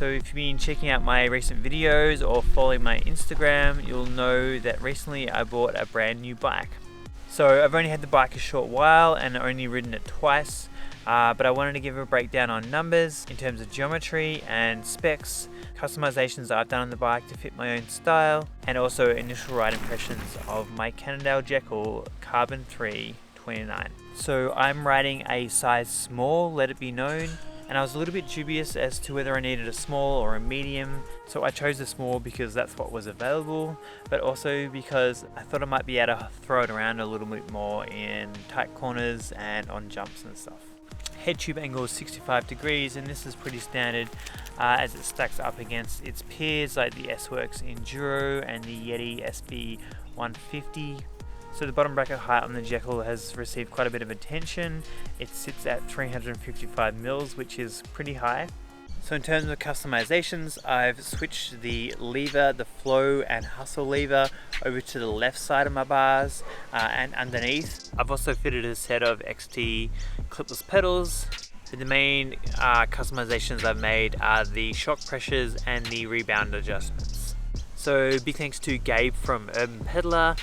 So if you've been checking out my recent videos or following my Instagram, you'll know that recently I bought a brand new bike. So I've only had the bike a short while and only ridden it twice, but I wanted to give a breakdown on numbers in terms of geometry and specs, customizations that I've done on the bike to fit my own style, and also initial ride impressions of my Cannondale Jekyll Carbon 3 29. So I'm riding a size small, let it be known, and I was a little bit dubious as to whether I needed a small or a medium, so I chose a small because that's what was available, but also because I thought I might be able to throw it around a little bit more in tight corners and on jumps and stuff. Head tube angle is 65 degrees, and this is pretty standard as it stacks up against its peers like the S-Works Enduro and the Yeti SB 150. So the bottom bracket height on the Jekyll has received quite a bit of attention. It sits at 355 mils, which is pretty high. So in terms of customizations, I've switched the lever, the flow and hustle lever over to the left side of my bars and underneath. I've also fitted a set of XT clipless pedals. The main customizations I've made are the shock pressures and the rebound adjustments. So big thanks to Gabe from Urban Peddler.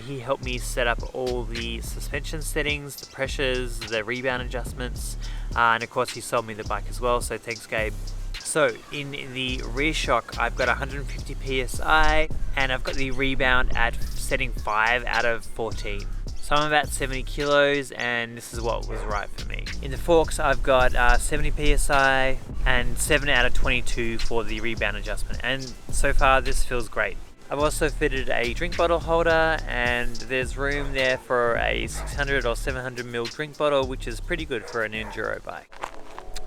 He helped me set up all the suspension settings, the pressures, the rebound adjustments, and of course he sold me the bike as well, so thanks Gabe. So in the rear shock I've got 150 psi and I've got the rebound at setting 5 out of 14. So I'm about 70 kilos and this is what was right for me. In the forks I've got 70 psi and 7 out of 22 for the rebound adjustment, and so far this feels great. I've also fitted a drink bottle holder, and there's room there for a 600 or 700 ml drink bottle, which is pretty good for an enduro bike.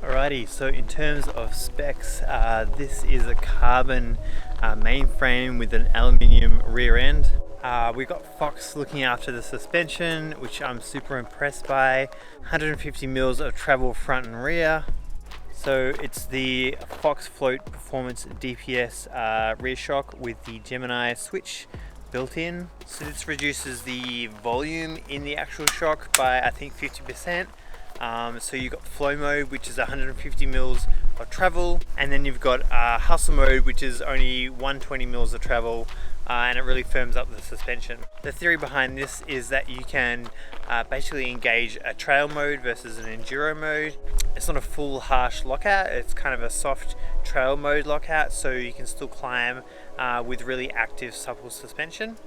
Alrighty, so in terms of specs, this is a carbon mainframe with an aluminium rear end. We've got Fox looking after the suspension, which I'm super impressed by. 150 mils of travel front and rear. So it's the Fox Float Performance DPS rear shock with the Gemini switch built in. So this reduces the volume in the actual shock by I think 50%. So you've got flow mode, which is 150 mils of travel, and then you've got hustle mode, which is only 120 mils of travel, and it really firms up the suspension. The theory behind this is that you can basically engage a trail mode versus an enduro mode. It's not a full harsh lockout, it's kind of a soft trail mode lockout, so you can still climb with really active supple suspension.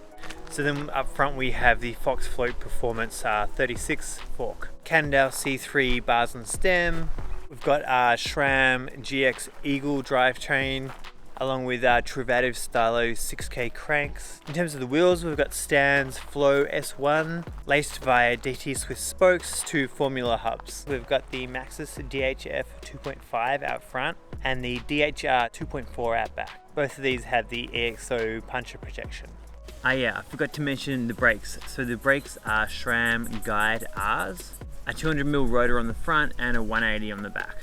So then up front we have the Fox Float Performance 36 fork. Cannondale C3 bars and stem. We've got SRAM GX Eagle drivetrain, along with Truvativ Stylo 6K cranks. In terms of the wheels, we've got Stan's Flow S1, laced via DT Swiss spokes to Formula hubs. We've got the Maxxis DHF 2.5 out front and the DHR 2.4 out back. Both of these have the EXO puncher protection. Yeah, I forgot to mention the brakes. So the brakes are SRAM Guide Rs, a 200mm rotor on the front and a 180 on the back.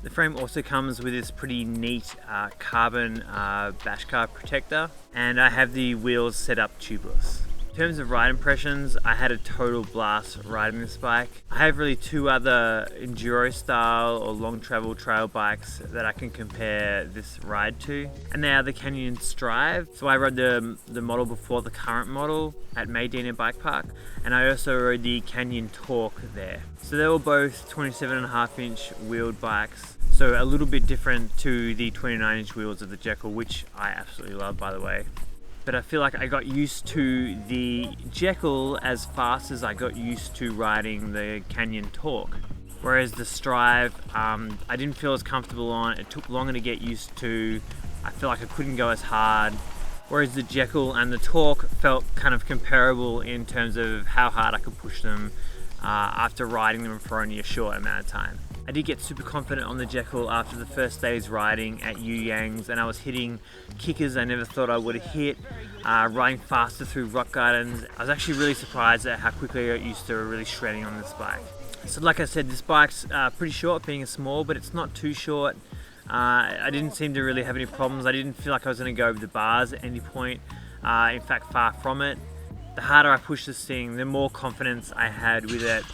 The frame also comes with this pretty neat carbon bash car protector, and I have the wheels set up tubeless. In terms of ride impressions, I had a total blast riding this bike. I have really two other enduro style or long travel trail bikes that I can compare this ride to, and they are the Canyon Strive. So I rode the model before the current model at Maydena Bike Park, and I also rode the Canyon Torque there. So they were both 27.5-inch wheeled bikes, so a little bit different to the 29-inch wheels of the Jekyll, which I absolutely love, by the way. But I feel like I got used to the Jekyll as fast as I got used to riding the Canyon Torque. Whereas the Strive, I didn't feel as comfortable on. It took longer to get used to. I feel like I couldn't go as hard. Whereas the Jekyll and the Torque felt kind of comparable in terms of how hard I could push them after riding them for only a short amount of time. I did get super confident on the Jekyll after the first day's riding at Yuyangs, and I was hitting kickers I never thought I would have hit, riding faster through rock gardens. I was actually really surprised at how quickly I got used to really shredding on this bike. So like I said, this bike's pretty short, being a small, but it's not too short. I didn't seem to really have any problems. I didn't feel like I was going to go over the bars at any point. In fact, far from it. The harder I pushed this thing, the more confidence I had with it,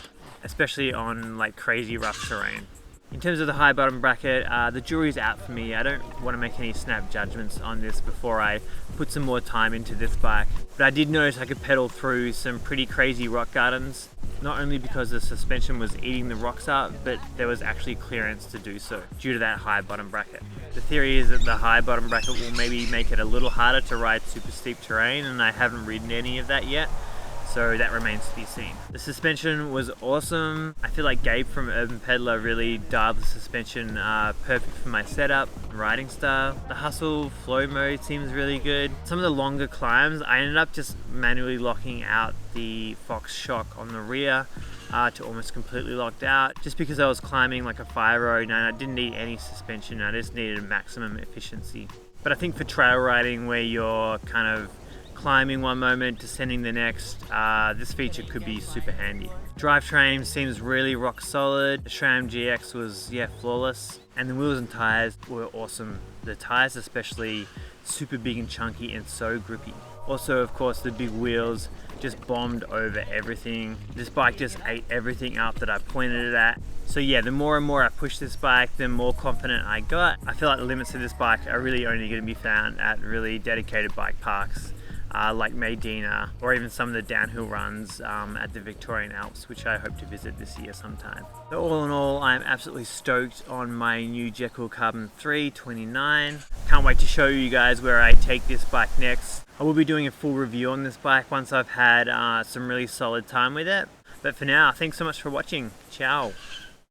especially on like crazy rough terrain. In terms of the high bottom bracket, the jury's out for me. I don't want to make any snap judgments on this before I put some more time into this bike. But I did notice I could pedal through some pretty crazy rock gardens, not only because the suspension was eating the rocks up, but there was actually clearance to do so due to that high bottom bracket. The theory is that the high bottom bracket will maybe make it a little harder to ride super steep terrain, and I haven't ridden any of that yet, so that remains to be seen. The suspension was awesome. I feel like Gabe from Urban Peddler really dialed the suspension perfect for my setup and riding style. The Hustle flow mode seems really good. Some of the longer climbs, I ended up just manually locking out the Fox shock on the rear to almost completely locked out, just because I was climbing like a 5 road and I didn't need any suspension. I just needed maximum efficiency. But I think for trail riding, where you're kind of climbing one moment, descending the next, this feature could be super handy. Drivetrain seems really rock solid. The SRAM GX was, flawless. And the wheels and tires were awesome. The tires especially, super big and chunky and so grippy. Also, of course, the big wheels just bombed over everything. This bike just ate everything up that I pointed it at. So yeah, the more and more I push this bike, the more confident I got. I feel like the limits of this bike are really only going to be found at really dedicated bike parks. Like Medina, or even some of the downhill runs at the Victorian Alps, which I hope to visit this year sometime. So all in all, I'm absolutely stoked on my new Jekyll Carbon 3 29. Can't wait to show you guys where I take this bike next. I will be doing a full review on this bike once I've had some really solid time with it. But for now, thanks so much for watching. Ciao.